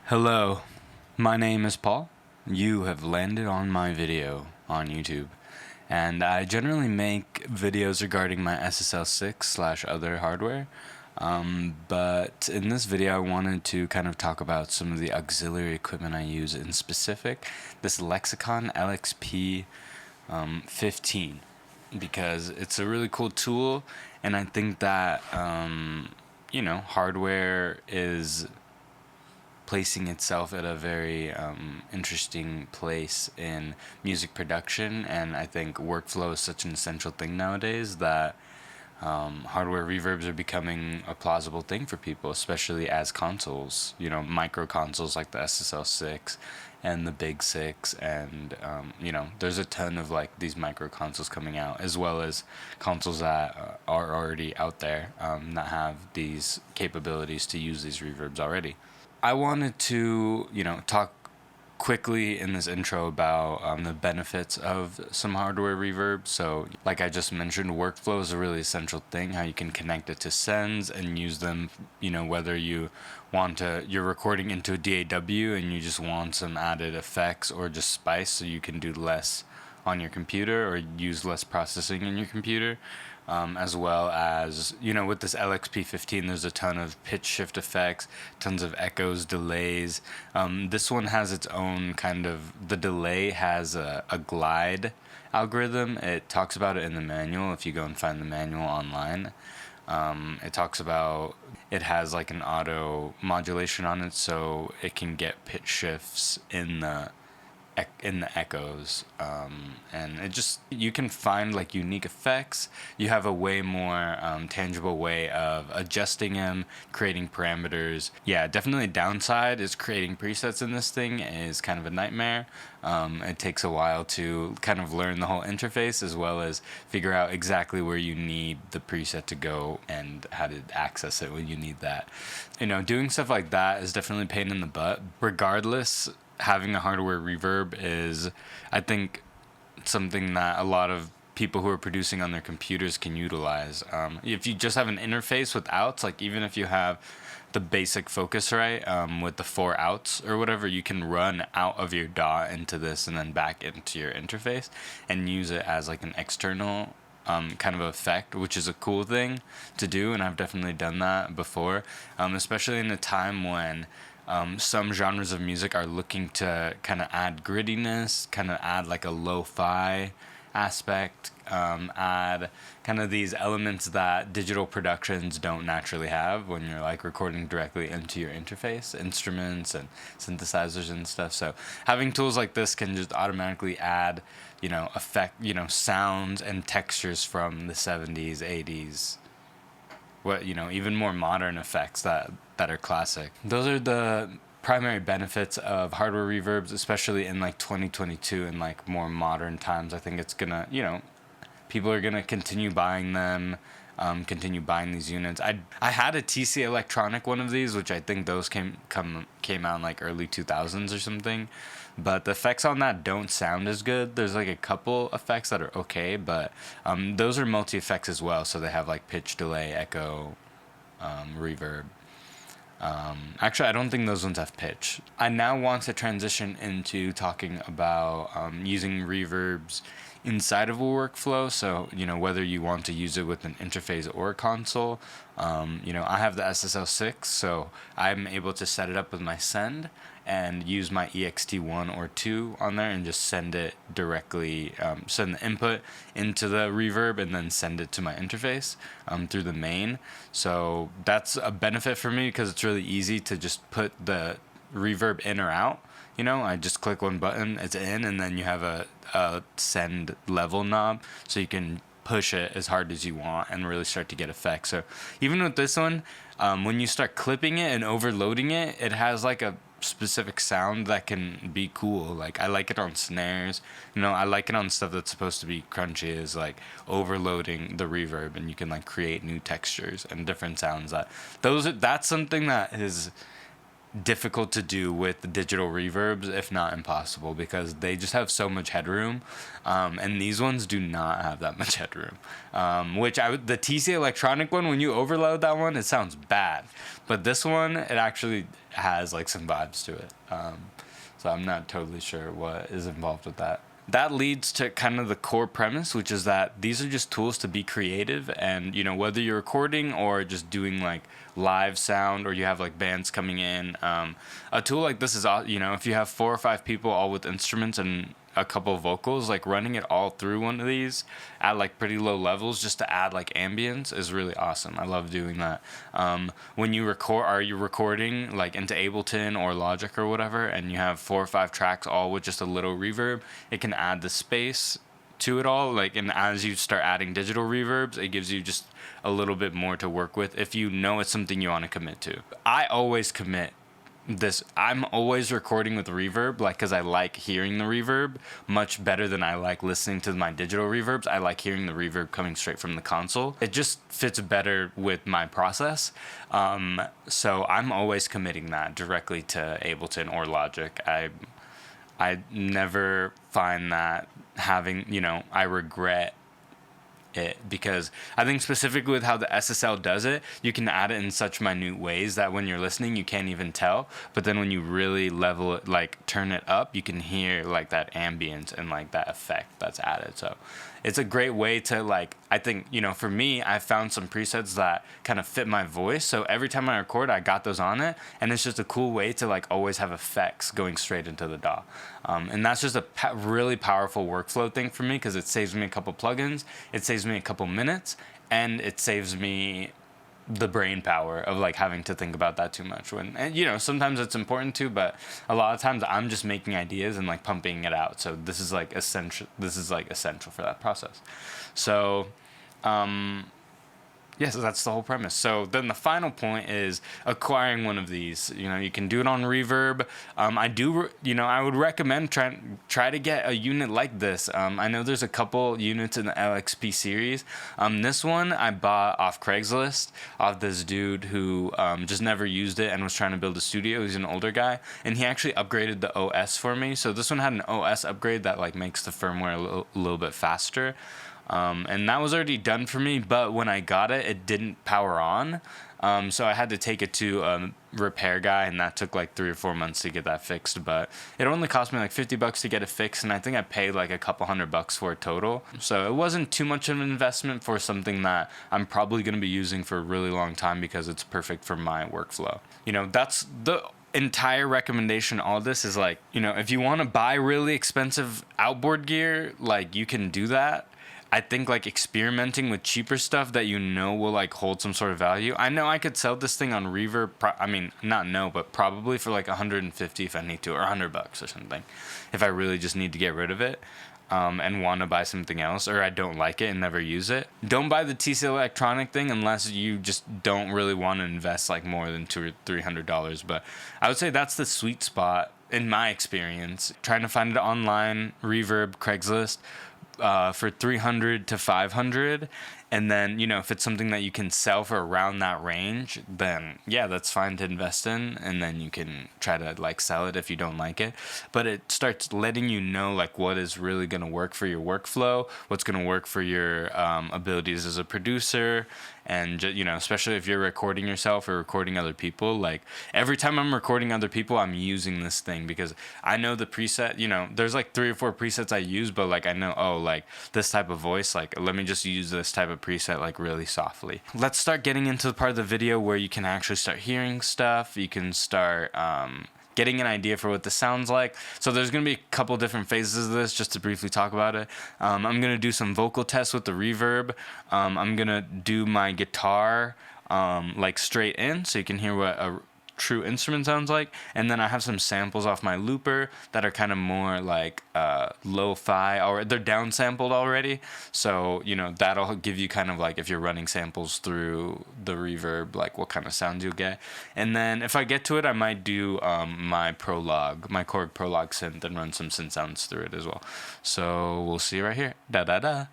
Hello, my name is Paul. You have landed on my video on YouTube, and I generally make videos regarding my SSL6 / other hardware. But in this video, I wanted to kind of talk about some of the auxiliary equipment I use in specific, this Lexicon LXP-15, because it's a really cool tool, and I think that, hardware is placing itself at a very interesting place in music production, and I think workflow is such an essential thing nowadays that hardware reverbs are becoming a plausible thing for people, especially as consoles, micro consoles like the SSL6 and the Big 6, and there's a ton of like these micro consoles coming out, as well as consoles that are already out there that have these capabilities to use these reverbs already. I wanted to, talk quickly in this intro about the benefits of some hardware reverb. So, like I just mentioned, workflow is a really essential thing. How you can connect it to sends and use them, whether you're recording into a DAW and you just want some added effects or just spice so you can do less on your computer or use less processing in your computer. As well as, with this LXP-15, there's a ton of pitch shift effects, tons of echoes, delays. This one has its own the delay has a glide algorithm. It talks about it in the manual if you go and find the manual online. It talks about it has like an auto modulation on it, so it can get pitch shifts in the echoes, and you can find like unique effects. You have a way more tangible way of adjusting them, creating parameters. Yeah, definitely downside is creating presets in this thing is kind of a nightmare. It takes a while to kind of learn the whole interface, as well as figure out exactly where you need the preset to go and how to access it when you need that. Doing stuff like that is definitely a pain in the butt. Regardless, having a hardware reverb is, I think, something that a lot of people who are producing on their computers can utilize. If you just have an interface with outs, like even if you have the basic Focusrite with the 4 outs or whatever, you can run out of your DAW into this and then back into your interface and use it as like an external kind of effect, which is a cool thing to do, and I've definitely done that before, especially in a time when some genres of music are looking to kind of add grittiness, kind of add like a lo-fi aspect, add kind of these elements that digital productions don't naturally have when you're like recording directly into your interface, instruments and synthesizers and stuff. So having tools like this can just automatically add, sounds and textures from the 70s, 80s, even more modern effects that are classic. Those are the primary benefits of hardware reverbs, especially in like 2022 and like more modern times. I think it's gonna, people are gonna continue buying them, continue buying these units. I had a TC Electronic one of these, which I think those came out in like early 2000s or something, but the effects on that don't sound as good. There's like a couple effects that are okay, but those are multi-effects as well, so they have like pitch, delay, echo, reverb. Actually, I don't think those ones have pitch. I now want to transition into talking about using reverbs inside of a workflow. So, whether you want to use it with an interface or a console. I have the SSL6, so I'm able to set it up with my send and use my EXT1 or 2 on there and just send it directly, send the input into the reverb and then send it to my interface through the main. So that's a benefit for me because it's really easy to just put the reverb in or out. I just click one button, it's in, and then you have a send level knob, so you can push it as hard as you want and really start to get effects. So even with this one, when you start clipping it and overloading it, it has like a specific sound that can be cool. Like I like it on snares, I like it on stuff that's supposed to be crunchy, is like overloading the reverb, and you can like create new textures and different sounds. That's something that is difficult to do with the digital reverbs, if not impossible, because they just have so much headroom, and these ones do not have that much headroom. The TC Electronic one, when you overload that one, it sounds bad, but this one, it actually has like some vibes to it. So I'm not totally sure what is involved with that. That leads to kind of the core premise, which is that these are just tools to be creative. And, you know, whether you're recording or just doing like live sound, or you have like bands coming in, a tool like this is, you know, if you have 4 or 5 people all with instruments and a couple of vocals, like running it all through one of these at like pretty low levels just to add like ambience is really awesome. I love doing that. When you are you recording like into Ableton or Logic or whatever, and you have 4 or 5 tracks all with just a little reverb, it can add the space to it all. Like, and as you start adding digital reverbs, it gives you just a little bit more to work with if you know it's something you want to commit to. I always commit this. I'm always recording with reverb, like, because I like hearing the reverb much better than I like listening to my digital reverbs. I like hearing the reverb coming straight from the console. It just fits better with my process. So I'm always committing that directly to Ableton or Logic. I never find that having, you know, I regret it, because I think specifically with how the SSL does it, you can add it in such minute ways that when you're listening you can't even tell, but then when you really level it, like turn it up, you can hear like that ambience and like that effect that's added. So it's a great way to, like, I think, you know, for me, I found some presets that kind of fit my voice, so every time I record I got those on it, and it's just a cool way to like always have effects going straight into the DAW. And that's just a really powerful workflow thing for me, because it saves me a couple plugins, it saves me a couple minutes, and it saves me the brain power of like having to think about that too much. And you know, sometimes it's important to, but a lot of times I'm just making ideas and like pumping it out. So this is like essential for that process. So yes, that's the whole premise. So then the final point is acquiring one of these. You know, you can do it on Reverb. I would recommend try to get a unit like this. I know there's a couple units in the LXP series. This one I bought off Craigslist, off this dude who just never used it and was trying to build a studio. He's an older guy, and he actually upgraded the OS for me. So this one had an OS upgrade that like makes the firmware a little bit faster. And that was already done for me, but when I got it, it didn't power on. So I had to take it to a repair guy, and that took like 3 or 4 months to get that fixed. But it only cost me like $50 to get it fixed, and I think I paid like a couple $100 for it total. So it wasn't too much of an investment for something that I'm probably going to be using for a really long time, because it's perfect for my workflow. You know, that's the entire recommendation. All this is like, you know, if you want to buy really expensive outboard gear, like you can do that. I think like experimenting with cheaper stuff that you know will like hold some sort of value. I know I could sell this thing on Reverb. But probably for like $150 if I need to, or $100 or something, if I really just need to get rid of it, and want to buy something else, or I don't like it and never use it. Don't buy the TC Electronic thing unless you just don't really want to invest like more than $200 or $300. But I would say that's the sweet spot in my experience. Trying to find it online, Reverb, Craigslist. For $300 to $500, and then, you know, if it's something that you can sell for around that range, then yeah, that's fine to invest in, and then you can try to like sell it if you don't like it. But it starts letting you know like what is really going to work for your workflow, what's going to work for your abilities as a producer. And, you know, especially if you're recording yourself or recording other people, like every time I'm recording other people, I'm using this thing, because I know the preset, you know, there's like 3 or 4 presets I use, but like I know, oh, like this type of voice, like let me just use this type of preset like really softly. Let's start getting into the part of the video where you can actually start hearing stuff. You can start getting an idea for what this sounds like. So there's going to be a couple different phases of this, just to briefly talk about it. I'm going to do some vocal tests with the reverb. I'm going to do my guitar like straight in, so you can hear what a true instrument sounds like. And then I have some samples off my looper that are kind of more like lo-fi, or they're downsampled already. So, you know, that'll give you kind of like, if you're running samples through the reverb, like what kind of sounds you'll get. And then if I get to it, I might do my Korg Prologue synth, and run some synth sounds through it as well. So we'll see right here. Da da da.